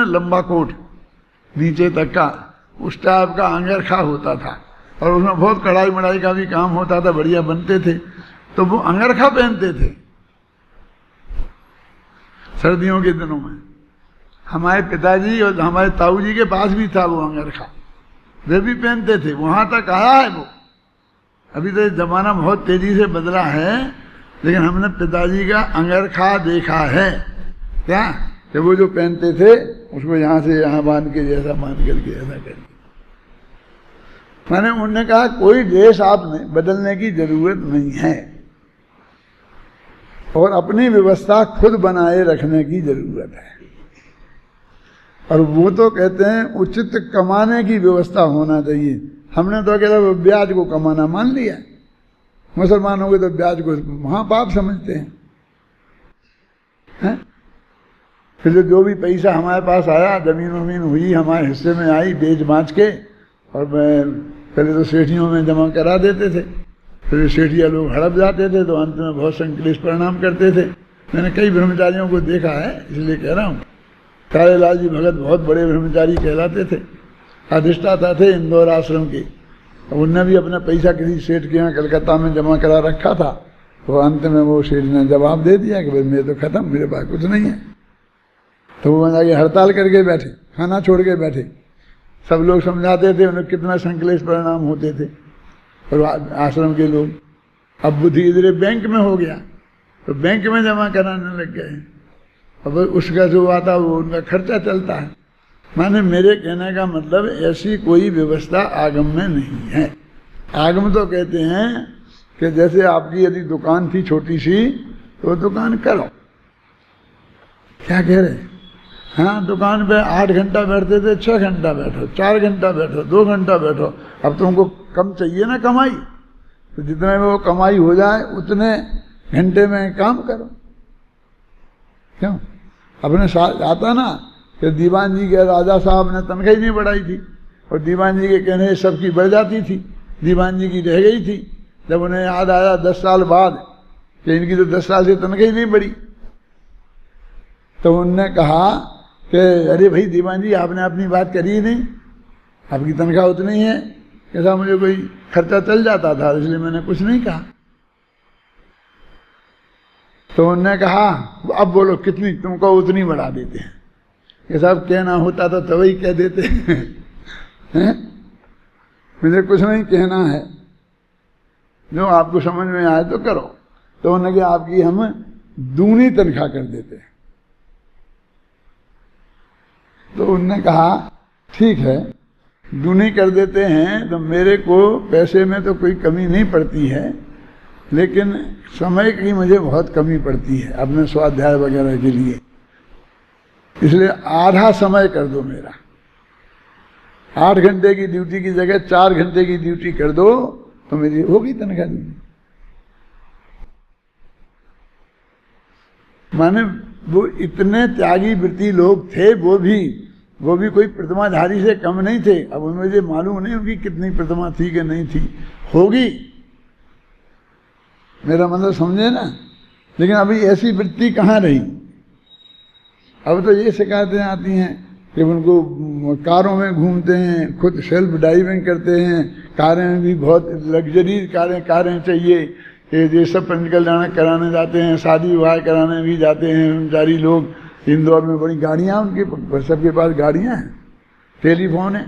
ना लंबा कोट नीचे तक का, उस टाइप का अंगरखा होता था और उसमें बहुत कढ़ाई मढ़ाई का भी काम होता था, बढ़िया बनते थे। तो वो अंगरखा पहनते थे सर्दियों के दिनों में। हमारे पिताजी और हमारे ताऊ जी के पास भी था वो अंगरखा, वे भी पहनते थे। वहां तक आया है वो। अभी तो जमाना बहुत तेजी से बदला है, लेकिन हमने पिताजी का अंगरखा देखा है। क्या कि वो जो पहनते थे उसको यहाँ से यहाँ बांध के जैसा बांध करके ऐसा करके। मैंने उन्होंने कहा कोई ड्रेस आपने बदलने की जरूरत नहीं है और अपनी व्यवस्था खुद बनाए रखने की जरूरत है। और वो तो कहते हैं उचित कमाने की व्यवस्था होना चाहिए। हमने तो अकेला ब्याज को कमाना मान लिया। मुसलमानों के तो ब्याज को महापाप समझते हैं। फिर जो भी पैसा हमारे पास आया, जमीन वमीन हुई हमारे हिस्से में आई, बेच बाँच के, और मैं पहले तो सेठियों में जमा करा देते थे, फिर सेठिया लोग हड़प जाते थे तो अंत में बहुत संकलेश परिणाम करते थे। मैंने कई ब्रह्मचारियों को देखा है, इसलिए कह रहा हूँ। कालेलाल जी भगत बहुत बड़े ब्रह्मचारी कहलाते थे, अधिष्ठाता थे इंदौर आश्रम के। उनने भी अपना पैसा किसी सेठ के यहाँ कलकत्ता में जमा करा रखा था, तो अंत में वो सेठ ने जवाब दे दिया कि भाई मैं तो खत्म, मेरे पास कुछ नहीं है। तो वो जाके हड़ताल करके बैठे, खाना छोड़ के बैठे। सब लोग समझाते थे, उन्हें कितना संकलेश परिणाम होते थे और आश्रम के लोग। अब बुद्धि इधर बैंक में हो गया तो बैंक में जमा कराने लग गए। अब उसका जो आता वो उनका खर्चा चलता है। माने मेरे कहने का मतलब ऐसी कोई व्यवस्था आगम में नहीं है। आगम तो कहते हैं कि जैसे आपकी यदि दुकान थी छोटी सी, तो दुकान करो। क्या कह रहे? हाँ, दुकान पे 8 घंटा बैठते थे, 6 घंटा बैठो, 4 घंटा बैठो, 2 घंटा बैठो। अब तुमको कम चाहिए ना कमाई, तो जितने में वो कमाई हो जाए उतने घंटे में काम करो। क्यों? अपने साथ आता ना कि दीवान जी के राजा साहब ने तनख्वाह ही नहीं बढ़ाई थी और दीवान जी के कहने सबकी बढ़ जाती थी, दीवान जी की रह गई थी। जब उन्हें याद आया 10 साल बाद कि इनकी तो 10 साल से तनख्वाह ही नहीं बढ़ी, तो उनने कहा कि अरे भाई दीवान जी, आपने अपनी बात करी ही नहीं, आपकी तनख्वाह उतनी है। कैसा मुझे कोई खर्चा चल जाता था, इसलिए मैंने कुछ नहीं कहा। तो उन्होंने कहा अब बोलो कितनी, तुमको उतनी बढ़ा देते हैं। ये सब कहना होता तो तभी कह देते हैं। मुझे कुछ नहीं कहना है, जो आपको समझ में आए तो करो। तो उन्होंने कहा आपकी हम दूनी तनख्वाह कर देते हैं। तो उन्होंने कहा ठीक है, दूनी कर देते हैं तो मेरे को पैसे में तो कोई कमी नहीं पड़ती है, लेकिन समय की मुझे बहुत कमी पड़ती है अपने स्वाध्याय वगैरह के लिए, इसलिए आधा समय कर दो मेरा। 8 घंटे की ड्यूटी की जगह 4 घंटे की ड्यूटी कर दो तो मेरी होगी तनख्वाह दूनी। माने वो इतने त्यागी वृत्ति लोग थे, वो भी कोई प्रतिमाधारी से कम नहीं थे। अब मुझे मालूम नहीं उनकी कितनी प्रतिमा थी कि नहीं थी, होगी, मेरा मतलब समझे ना। लेकिन अभी ऐसी वृत्ति कहाँ रही। अब तो ये शिकायतें आती हैं कि उनको कारों में घूमते हैं, खुद सेल्फ ड्राइविंग करते हैं, कारें भी बहुत लग्जरी कारें चाहिए। ये सब पंच कल्याण कराने जाते हैं, शादी विवाह कराने भी जाते हैं कर्मचारी लोग। इंदौर में बड़ी गाड़ियाँ उनके, सबके पास गाड़ियाँ हैं, टेलीफोन है,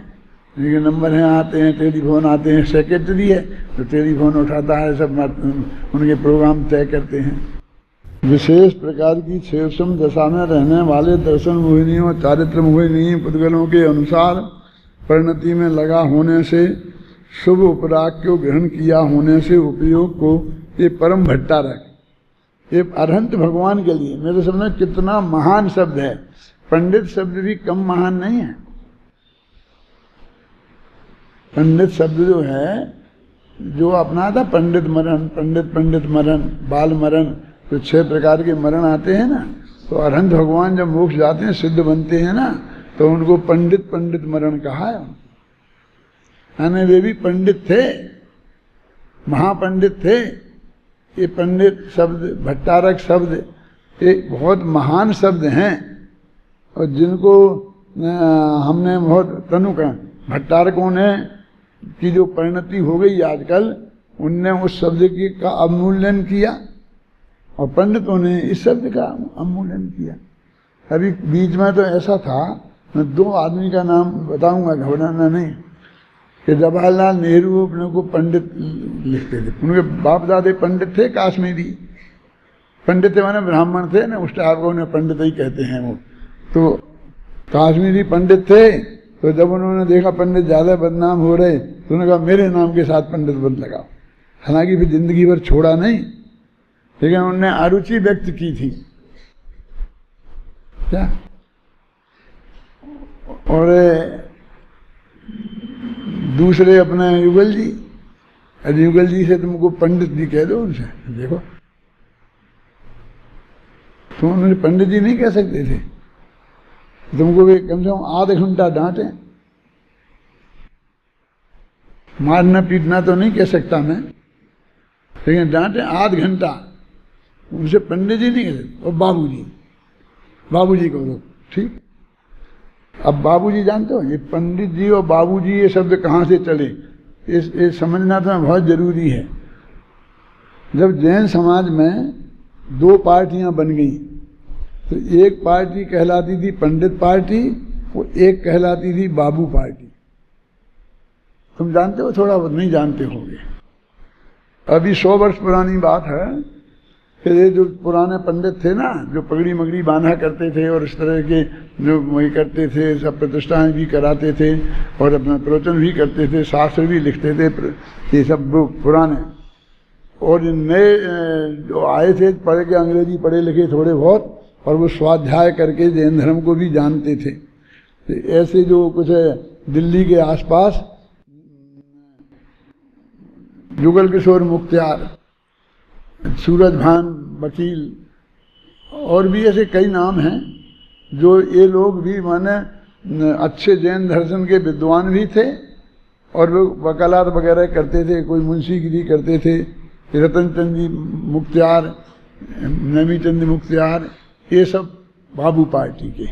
जिनके नंबर हैं आते हैं, टेलीफोन आते हैं, सेक्रेटरी है तो टेलीफोन उठाता है, सब उनके प्रोग्राम तय करते हैं। विशेष प्रकार की क्षेम दशा में रहने वाले दर्शन मोहिनियों, चारित्र मोहिनी पुद्गलों के अनुसार परिणति में लगा होने से, शुभ उपराग को ग्रहण किया होने से उपयोग को ये परम भट्टारक, ये अरहंत भगवान के लिए मेरे समझ में कितना महान शब्द है। पंडित शब्द भी कम महान नहीं है। पंडित शब्द जो है, जो अपना था पंडित मरण, पंडित मरण, बाल मरण, तो 6 प्रकार के मरण आते हैं ना। तो अरहंत भगवान जब मोक्ष जाते हैं, सिद्ध बनते हैं ना, तो उनको पंडित मरण कहा है। यानी वे भी पंडित थे, महापंडित थे। ये पंडित शब्द, भट्टारक शब्द, ये बहुत महान शब्द हैं और जिनको हमने बहुत तनु का भट्टारकों ने की जो परिणति हो गई आजकल, उनने उस शब्द की का अवमूल्यन किया और पंडितों ने इस शब्द का अवमूल्यन किया। अभी बीच में तो ऐसा था, मैं 2 आदमी का नाम बताऊंगा, घबराना नहीं, कि जवाहरलाल नेहरू अपने को पंडित लिखते थे। उनके बाप दादे पंडित थे, काश्मीरी पंडित थे, माने ब्राह्मण थे ना, उस टाइप को उन्हें पंडित ही कहते हैं वो। तो काश्मीरी पंडित थे, तो जब उन्होंने देखा पंडित ज़्यादा बदनाम हो रहे, तो उन्होंने कहा मेरे नाम के साथ पंडित बद लगाओ। हालांकि फिर जिंदगी भर छोड़ा नहीं, लेकिन उन्होंने अरुचि व्यक्त की थी क्या। और दूसरे अपने युगल जी, अरे युगल जी से तुमको पंडित जी कह दो, उनसे देखो तुम उन्हें पंडित जी नहीं कह सकते थे, तुमको भी कम से कम आधा घंटा डांटे, मारना पीटना तो नहीं कह सकता मैं, लेकिन डांटे आध घंटा, उनसे पंडित जी नहीं कह सकते। और बाबूजी, बाबूजी को दो, ठीक। अब बाबूजी जानते हो, ये पंडित जी और बाबूजी ये शब्द कहाँ से चले, ये समझना तो बहुत जरूरी है। जब जैन समाज में 2 पार्टियां बन गई, तो एक पार्टी कहलाती थी पंडित पार्टी, वो एक कहलाती थी बाबू पार्टी। तुम जानते हो, थोड़ा बहुत नहीं जानते होंगे। अभी 100 वर्ष पुरानी बात है कि ये जो पुराने पंडित थे ना, जो पगड़ी मगड़ी बांधा करते थे और इस तरह के जो वही करते थे, सब प्रतिष्ठाएं भी कराते थे और अपना प्रवचन भी करते थे, शास्त्र भी लिखते थे, ये सब पुराने। और नए जो आए थे, पढ़े के अंग्रेजी पढ़े लिखे थोड़े बहुत, और वो स्वाध्याय करके जैन धर्म को भी जानते थे। तो ऐसे जो कुछ दिल्ली के आसपास जुगल किशोर मुख्तियार, सूरजभान वकील, और भी ऐसे कई नाम हैं, जो ये लोग भी माने अच्छे जैन दर्शन के विद्वान भी थे और वो वकालत वगैरह करते थे, कोई मुंशीगिरी करते थे। रतन चंद जी मुख्तियार, नवी चंद मुख्तियार, ये सब बाबू पार्टी के।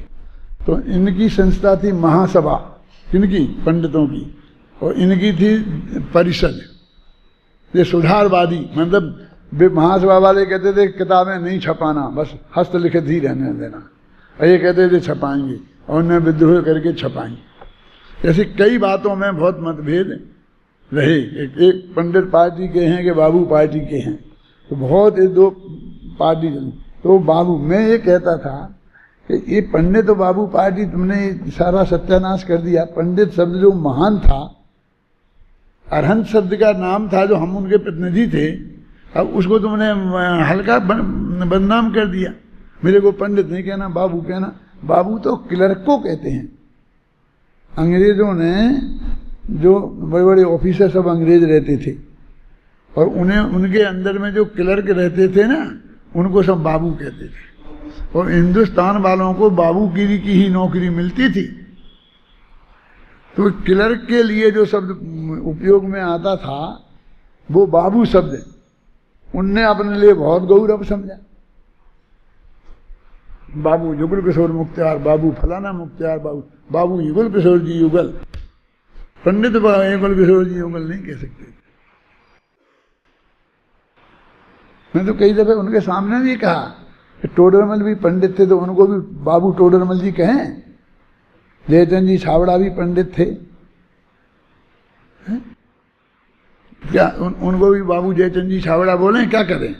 तो इनकी संस्था थी महासभा, किनकी, पंडितों की, और इनकी थी परिषद। ये सुधारवादी, मतलब वे महासभा वाले कहते थे किताबें नहीं छपाना, बस हस्तलिखित ही रहने देना, और ये कहते थे छपाएंगे, और उन्हें विद्रोह करके छपाएंगे। ऐसी कई बातों में बहुत मतभेद रहे। एक पंडित पार्टी के हैं कि बाबू पार्टी के हैं, तो बहुत ये 2 पार्टी चली। तो बाबू, मैं ये कहता था कि ये पंडित और बाबू पार्टी, तुमने सारा सत्यानाश कर दिया। पंडित शब्द जो महान था, अरहंत शब्द का नाम था, जो हम उनके प्रतिनिधि थे, अब उसको तुमने हल्का बदनाम कर दिया। मेरे को पंडित नहीं कहना, बाबू कहना। बाबू तो क्लर्क को कहते हैं। अंग्रेजों ने, जो बड़े बड़े ऑफिसर सब अंग्रेज रहते थे, और उन्हें उनके अंदर में जो क्लर्क रहते थे ना, उनको सब बाबू कहते थे। और हिंदुस्तान वालों को बाबूगिरी की ही नौकरी मिलती थी। तो क्लर्क के लिए जो शब्द उपयोग में आता था, वो बाबू शब्द उनने अपने लिए बहुत गौरव समझा। बाबू जुगल किशोर मुख्तियार, बाबू फलाना मुख्तियार, बाबू युगल किशोर जी युगल, पंडित युगल किशोर जी युगल नहीं कह सकते। मैं तो कई दफे उनके सामने भी कहा कि टोडरमल भी पंडित थे, तो उनको भी बाबू टोडरमल जी कहें। जयचंद जी छावड़ा भी पंडित थे, क्या उनको भी बाबू जयचंद जी छावड़ा बोलें, क्या करें,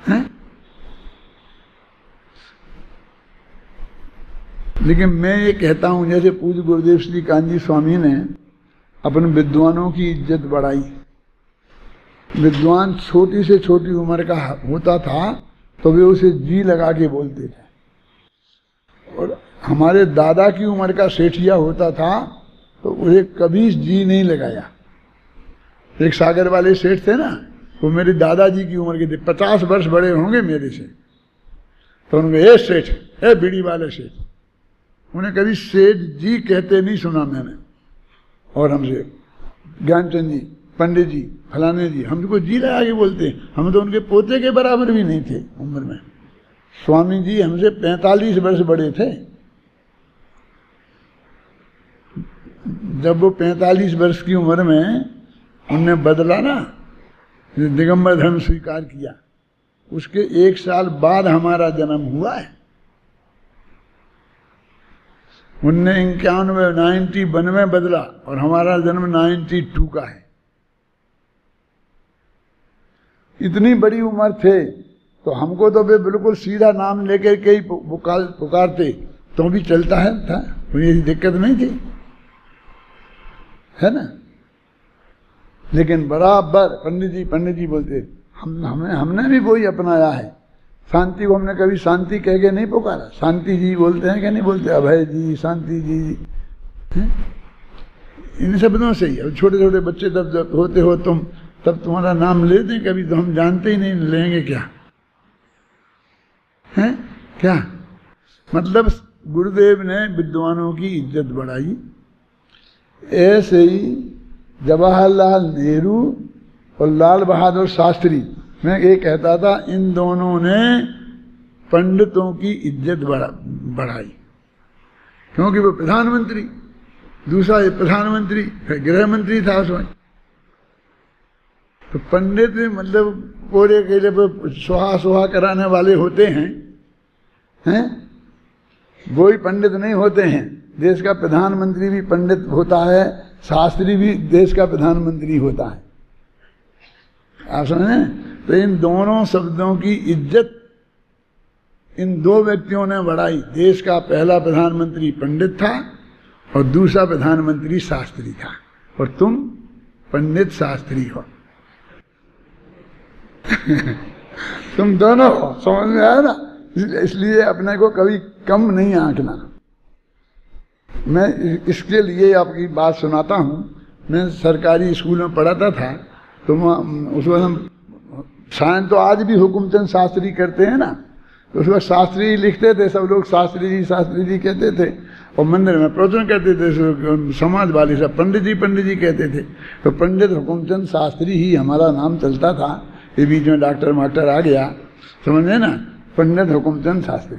हैं? लेकिन मैं ये कहता हूं, जैसे पूज्य गुरुदेव श्री कांजी स्वामी ने अपने विद्वानों की इज्जत बढ़ाई। विद्वान छोटी से छोटी उम्र का होता था तो वे उसे जी लगा के बोलते थे, और हमारे दादा की उम्र का सेठिया होता था तो उसे कभी जी नहीं लगाया। एक सागर वाले सेठ थे ना, वो मेरे दादाजी की उम्र के थे, 50 वर्ष बड़े होंगे मेरे से। तो उनके ए सेठ, ए बीड़ी वाले सेठ, उन्हें कभी सेठ जी कहते नहीं सुना मैंने। और हमसे ज्ञानचंद जी, पंडित जी, फलाने जी, हमको जी लगा के बोलते। हम तो उनके पोते के बराबर भी नहीं थे उम्र में। स्वामी जी हमसे 45 वर्ष बड़े थे, जब वो 45 वर्ष की उम्र में उनने बदला ना, दिगंबर धर्म स्वीकार किया, उसके 1 साल बाद हमारा जन्म हुआ है। 1991 में बदला और हमारा जन्म 92 का है। इतनी बड़ी उम्र थे तो हमको तो वे बिल्कुल सीधा नाम लेकर के ही पुकारते तो भी चलता है था, कोई ऐसी दिक्कत नहीं थी, है ना। लेकिन बराबर पंडित जी बोलते, हमने भी वही अपनाया है। शांति को हमने कभी शांति कह के नहीं पुकारा, शांति जी बोलते हैं क्या नहीं बोलते, अभय जी, शांति जी, इन शब्दों से ही। अब छोटे छोटे बच्चे जब होते हो तुम, तब तुम्हारा नाम ले दें कभी तो हम जानते ही नहीं, लेंगे क्या है क्या। मतलब गुरुदेव ने विद्वानों की इज्जत बढ़ाई। ऐसे ही जवाहरलाल नेहरू और लाल बहादुर शास्त्री, मैं ये कहता था इन दोनों ने पंडितों की इज्जत बढ़ाई, क्योंकि वो प्रधानमंत्री, दूसरा ये प्रधानमंत्री, फिर गृह मंत्री था उसमें। तो पंडित मतलब पूरे के लिए सुहा कराने वाले होते हैं, वो ही पंडित नहीं होते हैं। देश का प्रधानमंत्री भी पंडित होता है, शास्त्री भी देश का प्रधानमंत्री होता है। आप समझे? तो इन दोनों शब्दों की इज्जत इन दो व्यक्तियों ने बढ़ाई। देश का पहला प्रधानमंत्री पंडित था और दूसरा प्रधानमंत्री शास्त्री था, और तुम पंडित शास्त्री हो। तुम दोनों हो, समझ में आया ना। इसलिए अपने को कभी कम नहीं आंकना। मैं इसके लिए आपकी बात सुनाता हूँ। मैं सरकारी स्कूल में पढ़ाता था, तो उसमें हम साइन तो आज भी हुकुमचंद शास्त्री करते हैं ना, तो उस वक्त शास्त्री लिखते थे, सब लोग शास्त्री जी कहते थे, और मंदिर में प्रवचन करते थे समाज वाले सब पंडित जी कहते थे। तो पंडित हुकुमचंद शास्त्री ही हमारा नाम चलता था। ये बीच में डॉक्टर मास्टर आ गया, समझे ना, पंडित हुकुमचंद शास्त्री।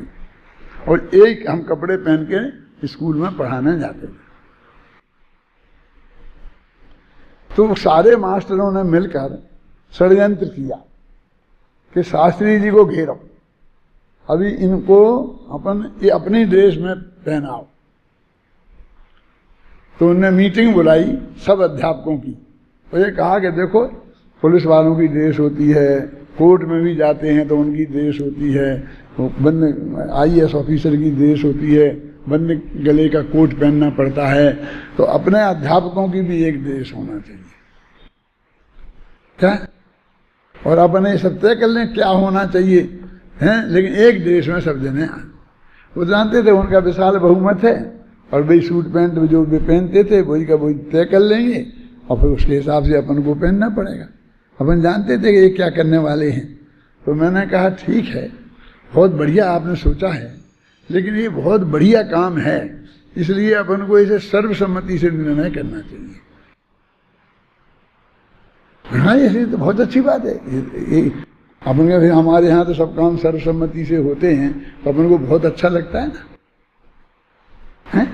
और एक हम कपड़े पहन के स्कूल में पढ़ाने जाते थे। तो सारे मास्टरों ने मिलकर षड्यंत्र किया कि शास्त्री जी को घेरो, अभी इनको ये अपनी ड्रेस में पहनाओ। तो उन्होंने मीटिंग बुलाई सब अध्यापकों की, और ये कहा कि देखो पुलिस वालों की ड्रेस होती है, कोर्ट में भी जाते हैं तो उनकी ड्रेस होती है, बंद IAS ऑफिसर की ड्रेस होती है, बंद गले का कोट पहनना पड़ता है। तो अपने अध्यापकों की भी एक ड्रेस होना चाहिए क्या, और अपने सब तय कर लें क्या होना चाहिए हैं, लेकिन एक ड्रेस में सब जने आए। वो जानते थे उनका विशाल बहुमत है, और भाई सूट पैंट जो भी पहनते थे वही का वही तय कर लेंगे, और फिर उसके हिसाब से अपन को पहनना पड़ेगा। अपन जानते थे कि ये क्या करने वाले हैं। तो मैंने कहा ठीक है, बहुत बढ़िया आपने सोचा है, लेकिन ये बहुत बढ़िया काम है, इसलिए अपन को इसे सर्वसम्मति से निर्णय करना चाहिए। हाँ, ये तो बहुत अच्छी बात है। अपन का हमारे यहाँ तो सब काम सर्वसम्मति से होते हैं, तो अपन को बहुत अच्छा लगता है ना, है?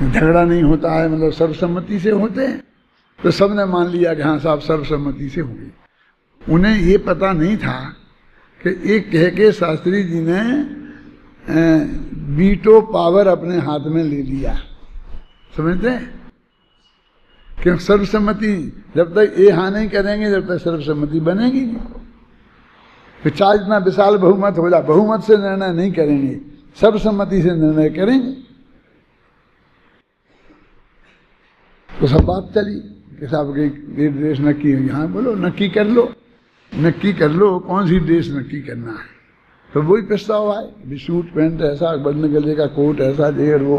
झगड़ा नहीं होता है, मतलब सर्वसम्मति से होते हैं। तो सबने मान लिया कि हाँ साहब सर्वसम्मति से होंगे। उन्हें ये पता नहीं था कि एक कह के शास्त्री जी ने वीटो पावर अपने हाथ में ले लिया। समझते हैं कि सर्वसम्मति जब तक ये हाँ नहीं करेंगे जब तक सर्वसम्मति बनेगी नहीं। तो चाहे इतना विशाल बहुमत हो जाए, बहुमत से निर्णय नहीं करेंगे, सर्वसम्मति से निर्णय करेंगे। तो सब बात चली कि साहब ये ड्रेस नक्की है, यहाँ बोलो नक्की कर लो कौन सी ड्रेस नक्की करना है। तो वही प्रस्ताव आए, अभी सूट पैंट ऐसा, बंद गले का कोट ऐसा, देर वो।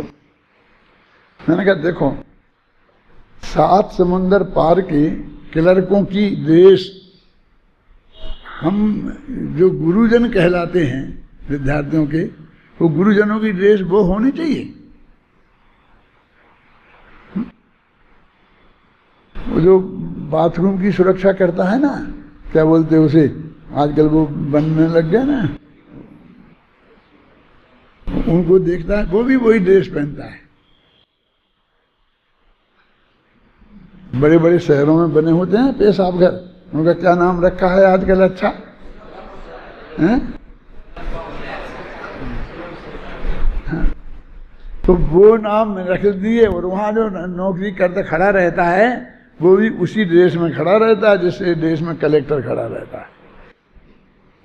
मैंने कहा देखो, 7 समुंदर पार के क्लर्कों की ड्रेस, हम जो गुरुजन कहलाते हैं विद्यार्थियों के, वो गुरुजनों की ड्रेस वो होनी चाहिए। वो जो बाथरूम की सुरक्षा करता है ना, क्या बोलते हैं उसे, आजकल वो बनने लग गया ना, उनको देखता है, वो भी वही ड्रेस पहनता है। बड़े बड़े शहरों में बने होते हैं पेशाब घर, उनका क्या नाम रखा है आजकल? अच्छा है? हाँ। तो वो नाम रख दिए, और वहाँ जो नौकरी करते खड़ा रहता है वो भी उसी ड्रेस में खड़ा रहता है जिससे ड्रेस में कलेक्टर खड़ा रहता है।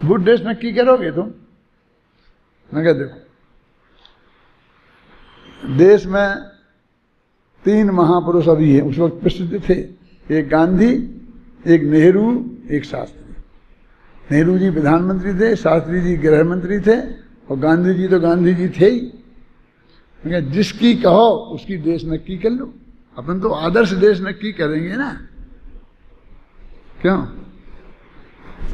वो ड्रेस में की करोगे तुम? मैं कह देखो, देश में 3 महापुरुष अभी हैं, उस वक्त प्रसिद्ध थे, एक गांधी, एक नेहरू, एक शास्त्री। नेहरू जी प्रधानमंत्री थे, शास्त्री जी गृह मंत्री थे, और गांधी जी तो गांधी जी थे ही। जिसकी कहो उसकी देश नक्की कर लो। अपन तो आदर्श देश नक्की करेंगे ना, क्यों?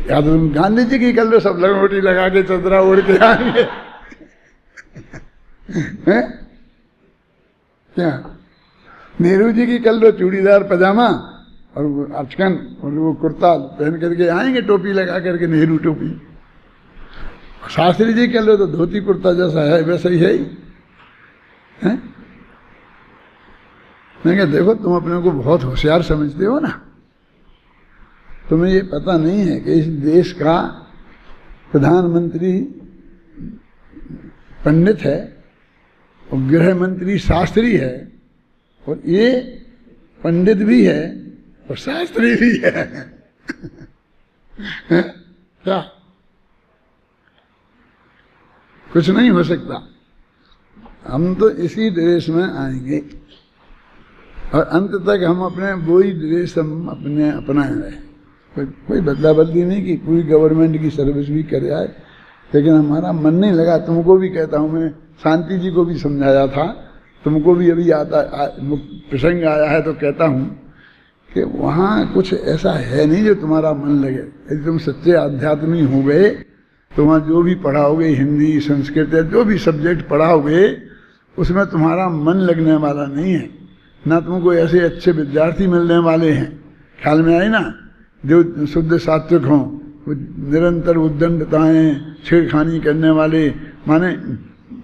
या तो तुम गांधी जी की कर लो, सब लंगोटी लगा के चदरा ओढ़ के आएंगे क्या? नेहरू जी की कर लो, चूड़ीदार पजामा और अचकन और वो कुर्ता पहन करके आएंगे, टोपी लगा करके, नेहरू टोपी। शास्त्री जी कर लो तो धोती कुर्ता जैसा है वैसा ही है ही। मैं कहा देखो, तुम अपने को बहुत होशियार समझते हो ना, तुम्हें ये पता नहीं है कि इस देश का प्रधानमंत्री पंडित है और गृह मंत्री शास्त्री है, और ये पंडित भी है और शास्त्री भी है क्या? कुछ नहीं हो सकता। हम तो इसी ड्रेस में आएंगे और अंत तक हम अपने वही ड्रेस हम अपने अपनाए रहे। कोई बदला बदली नहीं की, पूरी गवर्नमेंट की सर्विस भी करे आए, लेकिन हमारा मन नहीं लगा। तुमको भी कहता हूँ, मैं शांति जी को भी समझाया था, तुमको भी अभी प्रसंग आया है तो कहता हूँ कि वहाँ कुछ ऐसा है नहीं जो तुम्हारा मन लगे। यदि तुम सच्चे आध्यात्मी हो गए तो वहाँ जो भी पढ़ाओगे, हिंदी संस्कृत या जो भी सब्जेक्ट पढ़ाओगे, उसमें तुम्हारा मन लगने वाला नहीं है। ना तुमको ऐसे अच्छे विद्यार्थी मिलने वाले हैं, ख्याल में आई ना, जो शुद्ध सात्विक हों, निरंतर उद्दंडताएं छेड़खानी करने वाले, माने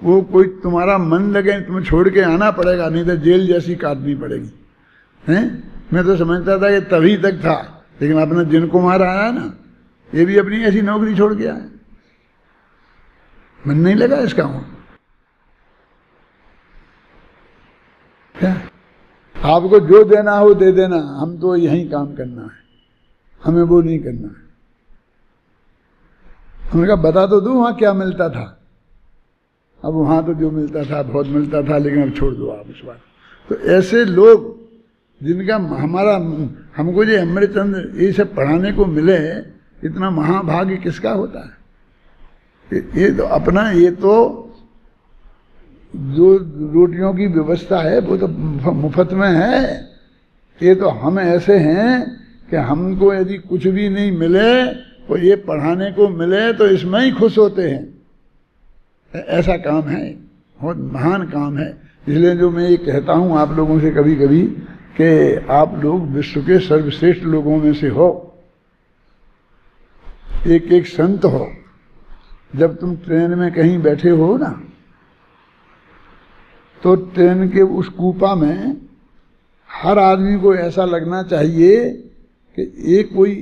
वो कोई तुम्हारा मन लगे, तुम्हें छोड़ के आना पड़ेगा, नहीं तो जेल जैसी काटनी पड़ेगी। हैं? मैं तो समझता था कि तभी तक था, लेकिन अपना जिन कुमार आया ना, ये भी अपनी ऐसी नौकरी छोड़ के आया, मन नहीं लगा इसका। हूं क्या? आपको जो देना हो दे देना, हम तो यही काम करना है, हमें वो नहीं करना है। हमने कहा बता तो दो वहां क्या मिलता था। अब वहां तो जो मिलता था बहुत मिलता था, लेकिन अब छोड़ दो आप इस बात। तो ऐसे लोग जिनका हमारा हमको जो अमृतचंद्र ये सब पढ़ाने को मिले, इतना महाभाग्य किसका होता है? ये तो अपना, ये तो जो रोटियों की व्यवस्था है वो तो मुफ्त में है। ये तो हम ऐसे हैं कि हमको यदि कुछ भी नहीं मिले और ये पढ़ाने को मिले तो इसमें ही खुश होते हैं। ऐसा काम है, बहुत महान काम है। इसलिए जो मैं ये कहता हूँ आप लोगों से कभी कभी कि आप लोग विश्व के सर्वश्रेष्ठ लोगों में से हो, एक एक संत हो। जब तुम ट्रेन में कहीं बैठे हो ना, तो ट्रेन के उस कूपा में हर आदमी को ऐसा लगना चाहिए कि ये कोई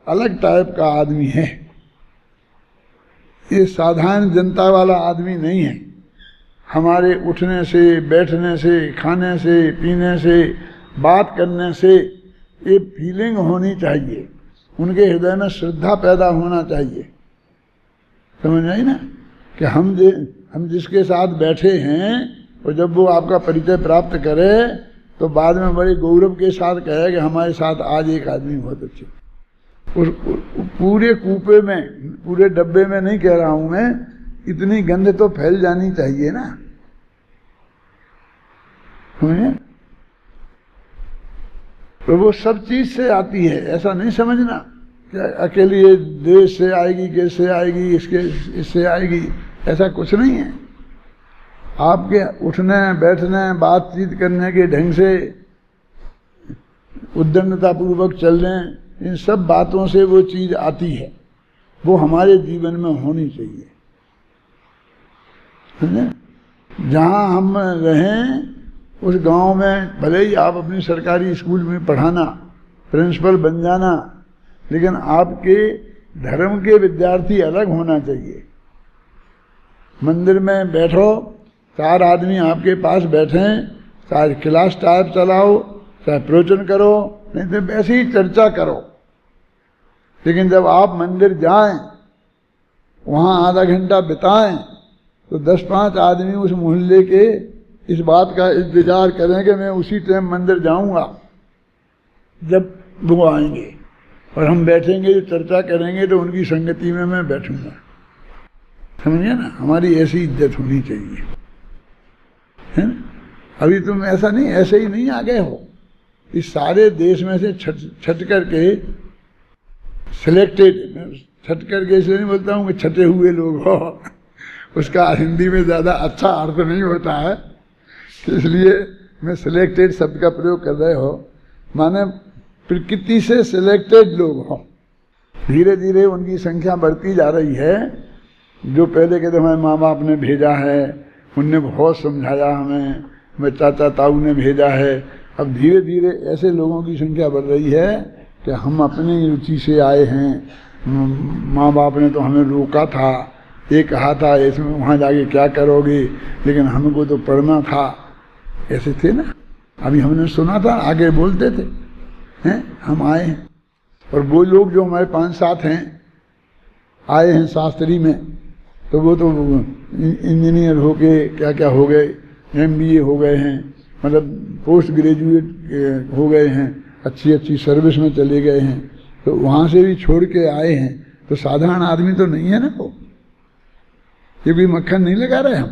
अलग टाइप का आदमी है, ये साधारण जनता वाला आदमी नहीं है। हमारे उठने से, बैठने से, खाने से, पीने से, बात करने से ये फीलिंग होनी चाहिए, उनके हृदय में श्रद्धा पैदा होना चाहिए। समझ आई ना, कि हम जिसके साथ बैठे हैं और जब वो आपका परिचय प्राप्त करे तो बाद में बड़े गौरव के साथ कहे कि हमारे साथ आज एक आदमी बहुत अच्छे। उस पूरे कूपे में, पूरे डब्बे में नहीं कह रहा हूं मैं, इतनी गंध तो फैल जानी चाहिए ना। समझे? तो वो सब चीज से आती है, ऐसा नहीं समझना कि अकेली ये देश से आएगी, कैसे आएगी, इससे आएगी, ऐसा कुछ नहीं है। आपके उठने, बैठने, बातचीत करने के ढंग से, उद्दंडता पूर्वक चलने, इन सब बातों से वो चीज आती है, वो हमारे जीवन में होनी चाहिए। जहाँ हम रहें उस गांव में भले ही आप अपनी सरकारी स्कूल में पढ़ाना, प्रिंसिपल बन जाना, लेकिन आपके धर्म के विद्यार्थी अलग होना चाहिए। मंदिर में बैठो, 4 आदमी आपके पास बैठे, चाहे क्लास टाइप चलाओ, चाहे प्रवचन करो, नहीं तो वैसे ही चर्चा करो। लेकिन जब आप मंदिर जाएं, वहाँ आधा घंटा बिताएं, तो 10-5 आदमी उस मोहल्ले के इस बात का इंतजार करें कि मैं उसी टाइम मंदिर जाऊंगा जब वो आएंगे, और हम बैठेंगे जो चर्चा करेंगे तो उनकी संगति में मैं बैठूंगा। समझिए ना, हमारी ऐसी इज्जत होनी चाहिए, है ना। अभी तुम ऐसा नहीं, ऐसे ही नहीं आ गए हो। इस सारे देश में से छट करके सिलेक्टेड, छट करके इसलिए नहीं बोलता हूँ कि छटे हुए लोग हो, उसका हिंदी में ज़्यादा अच्छा अर्थ नहीं होता है, इसलिए मैं सिलेक्टेड शब्द का प्रयोग कर रहे हो, माने प्रकृति से सिलेक्टेड लोग हो। धीरे धीरे उनकी संख्या बढ़ती जा रही है। जो पहले कहते हमारे माँ बाप ने भेजा है, उनने बहुत समझाया हमें, मैं चाचा ताऊ ने भेजा है, अब धीरे धीरे ऐसे लोगों की संख्या बढ़ रही है कि हम अपनी रुचि से आए हैं, माँ बाप ने तो हमें रोका था, ये कहा था इसमें वहाँ जाके क्या करोगे, लेकिन हमको तो पढ़ना था, ऐसे थे ना। अभी हमने सुना था, आगे बोलते थे, हैं हम आए हैं। और वो लोग जो हमारे 5-7 हैं आए हैं शास्त्री में, तो वो तो इंजीनियर हो गए, क्या क्या हो गए, MBA हो गए हैं, मतलब पोस्ट ग्रेजुएट हो गए हैं, अच्छी अच्छी सर्विस में चले गए हैं। तो वहाँ से भी छोड़ के आए हैं, तो साधारण आदमी तो नहीं है ना वो। ये कोई मक्खन नहीं लगा रहे हम,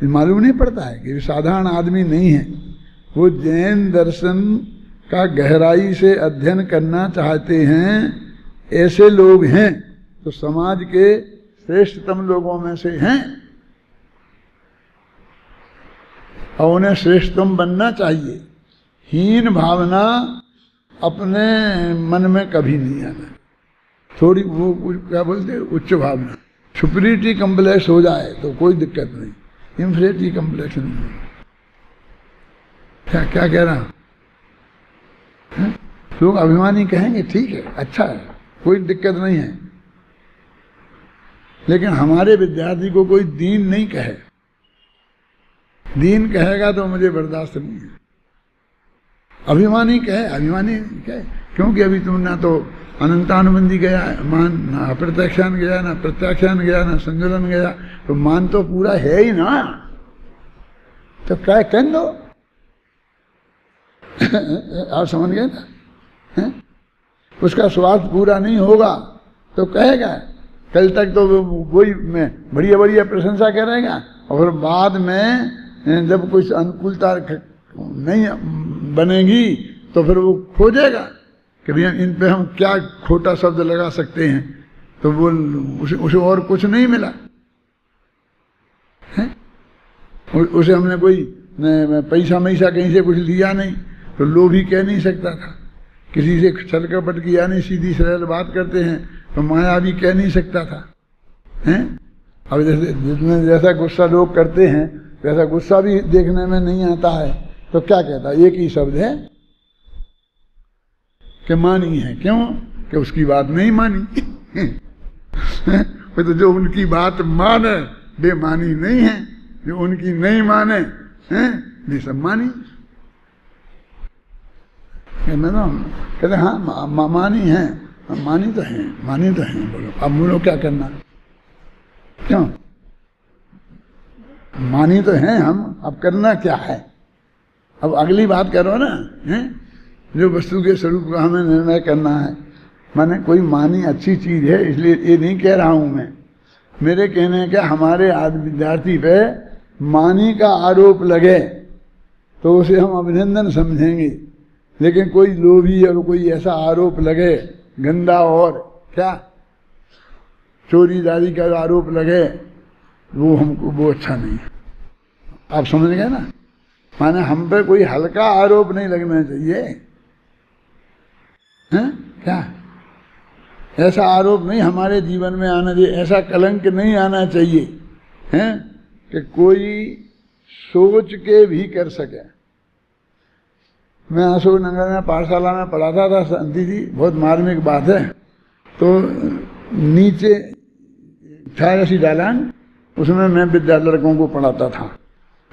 ये मालूम नहीं पड़ता है कि साधारण आदमी नहीं है। वो जैन दर्शन का गहराई से अध्ययन करना चाहते हैं, ऐसे लोग हैं, तो समाज के श्रेष्ठतम लोगों में से हैं, और उन्हें श्रेष्ठतम बनना चाहिए। हीन भावना अपने मन में कभी नहीं आना। थोड़ी वो क्या बोलते हैं, उच्च भावना, सुपीरियरिटी कम्प्लेक्स हो जाए तो कोई दिक्कत नहीं, इंफीरियरिटी कम्प्लेक्स नहीं। क्या क्या कह रहा हूं, लोग अभिमानी कहेंगे ठीक है, अच्छा है, कोई दिक्कत नहीं है, लेकिन हमारे विद्यार्थी को कोई दीन नहीं कहे। दीन कहेगा तो मुझे बर्दाश्त नहीं है। अभिमानी कहे, अभिमानी कहे, क्योंकि अभी तुम ना तो अनंतानुबंधी गया मान, ना अप्रत्याख्यान गया, ना प्रत्याख्यान गया, ना संजुलन गया, तो मान तो पूरा है ही ना, तो क्या कह दो। आप समझ गए ना, है? उसका स्वार्थ पूरा नहीं होगा तो कहेगा। कल तक तो वही में बढ़िया बढ़िया प्रशंसा करेगा, और बाद में जब कुछ अनुकूलता नहीं बनेगी तो फिर वो खोजेगा कि भैया इन पे हम क्या खोटा शब्द लगा सकते हैं, तो वो उसे और कुछ नहीं मिला है। उसे हमने कोई पैसा मैसा कहीं से कुछ लिया नहीं, तो लोभी कह नहीं सकता था। किसी से छल कपट किया नहीं, सीधी सरल बात करते हैं, तो माया भी कह नहीं सकता था, हैं। अब जैसे जितने जैसा गुस्सा लोग करते हैं वैसा गुस्सा भी देखने में नहीं आता है, तो क्या कहता है, एक ही शब्द है कि मानी है। क्यों कि उसकी बात नहीं मानी। तो जो उनकी बात माने वे मानी नहीं है, जो उनकी नहीं माने हैं वे सब मानी। कहते हाँ मानी है, मानी तो है, मानी तो है। बोलो अब बोलो क्या करना, क्यों मानी तो है हम, अब करना क्या है। अब अगली बात करो ना, हैं जो वस्तु के स्वरूप का हमें निर्णय करना है। माने कोई मानी अच्छी चीज है, इसलिए ये नहीं कह रहा हूं मैं। मेरे कहने का हमारे विद्यार्थी पे मानी का आरोप लगे तो उसे हम अभिनंदन समझेंगे, लेकिन कोई लोभी और कोई ऐसा आरोप लगे गंदा, और क्या चोरी दारी का आरोप लगे, वो हमको वो अच्छा नहीं। आप समझ गए ना, माने हम पे कोई हल्का आरोप नहीं लगना चाहिए, हैं क्या ऐसा आरोप नहीं हमारे जीवन में आना चाहिए, ऐसा कलंक नहीं आना चाहिए, हैं कि कोई सोच के भी कर सके। मैं अशोक नगर में पाठशाला में पढ़ाता था शांति जी, बहुत मार्मिक बात है। तो नीचे छायासी दालान, उसमें मैं विद्यालय लड़कों को पढ़ाता था,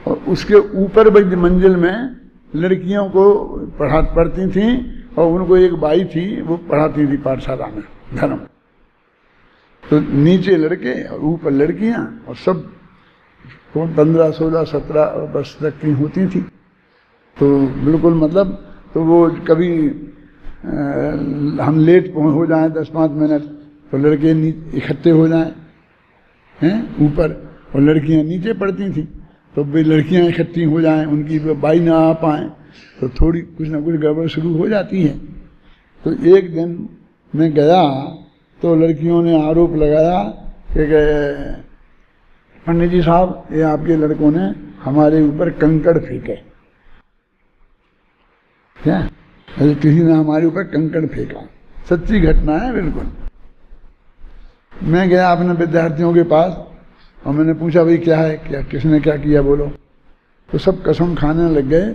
और उसके ऊपर बड़ी मंजिल में लड़कियों को पढ़ती थी, और उनको एक बाई थी वो पढ़ाती थी पाठशाला में धर्म। तो नीचे लड़के और ऊपर लड़कियां, और सब 15, 16, 17 वर्ष तक की होती थी। तो बिल्कुल मतलब, तो वो कभी हम लेट हो जाएं 10-5 मिनट, तो लड़के इकट्ठे हो जाएं हैं ऊपर, और लड़कियां नीचे पढ़ती थी। तो वे लड़कियां इकट्ठी हो जाएं, उनकी बाई ना आ पाएँ, तो थोड़ी कुछ ना कुछ गड़बड़ शुरू हो जाती है। तो एक दिन मैं गया तो लड़कियों ने आरोप लगाया कि पंडित जी साहब, ये आपके लड़कों ने हमारे ऊपर कंकड़ फेंके। क्या? किसी ने हमारे ऊपर कंकड़ फेंका। सच्ची घटना है बिल्कुल। मैं गया अपने विद्यार्थियों के पास और मैंने पूछा, भाई क्या है, क्या किसने क्या किया, बोलो। तो सब कसम खाने लग गए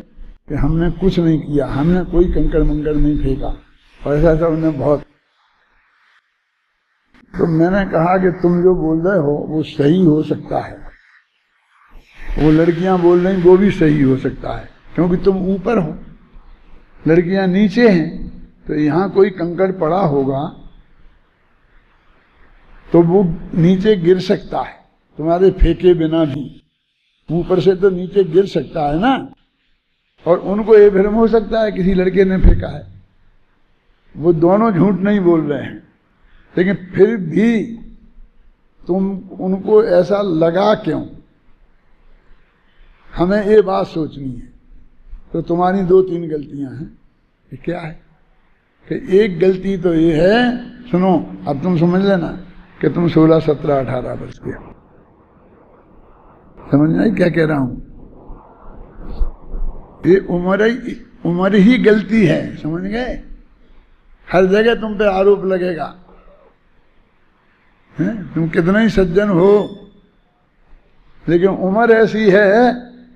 कि हमने कुछ नहीं किया, हमने कोई कंकड़ मंकड़ नहीं फेंका, और ऐसा ऐसा उन्होंने बहुत। तो मैंने कहा कि तुम जो बोल रहे हो वो सही हो सकता है, वो लड़कियां बोल रही वो भी सही हो सकता है, क्योंकि तुम ऊपर हो, लड़कियां नीचे हैं। तो यहाँ कोई कंकड़ पड़ा होगा तो वो नीचे गिर सकता है, तुम्हारे फेंके बिना भी ऊपर से तो नीचे गिर सकता है ना, और उनको ये भ्रम हो सकता है किसी लड़के ने फेंका है। वो दोनों झूठ नहीं बोल रहे हैं, लेकिन फिर भी तुम उनको ऐसा लगा क्यों, हमें ये बात सोचनी है। तो तुम्हारी 2-3 गलतियां हैं। ये क्या है कि एक गलती तो ये है, सुनो अब तुम समझ लेना कि तुम 16, 17, 18 वर्ष के हो। समझ नहीं क्या कह रहा हूं? ये उम्र ही गलती है, समझ गए? हर जगह तुम पे आरोप लगेगा, तुम कितना ही सज्जन हो, लेकिन उम्र ऐसी है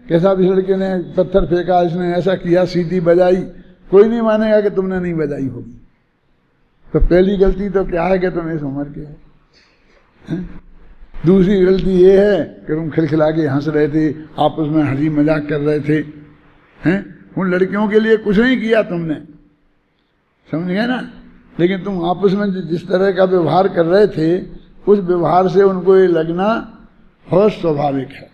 कि साहब इस लड़के ने पत्थर फेंका, इसने ऐसा किया, सीटी बजाई, कोई नहीं मानेगा कि तुमने नहीं बजाई होगी। तो पहली गलती तो क्या है कि तुम इस उम्र के हो। दूसरी गलती ये है कि तुम खिलखिला के हंस रहे थे, आपस में हंसी मजाक कर रहे थे, हैं? उन लड़कियों के लिए कुछ नहीं किया तुमने, समझ गए ना? लेकिन तुम आपस में जिस तरह का व्यवहार कर रहे थे, उस व्यवहार से उनको ये लगना बहुत स्वाभाविक है।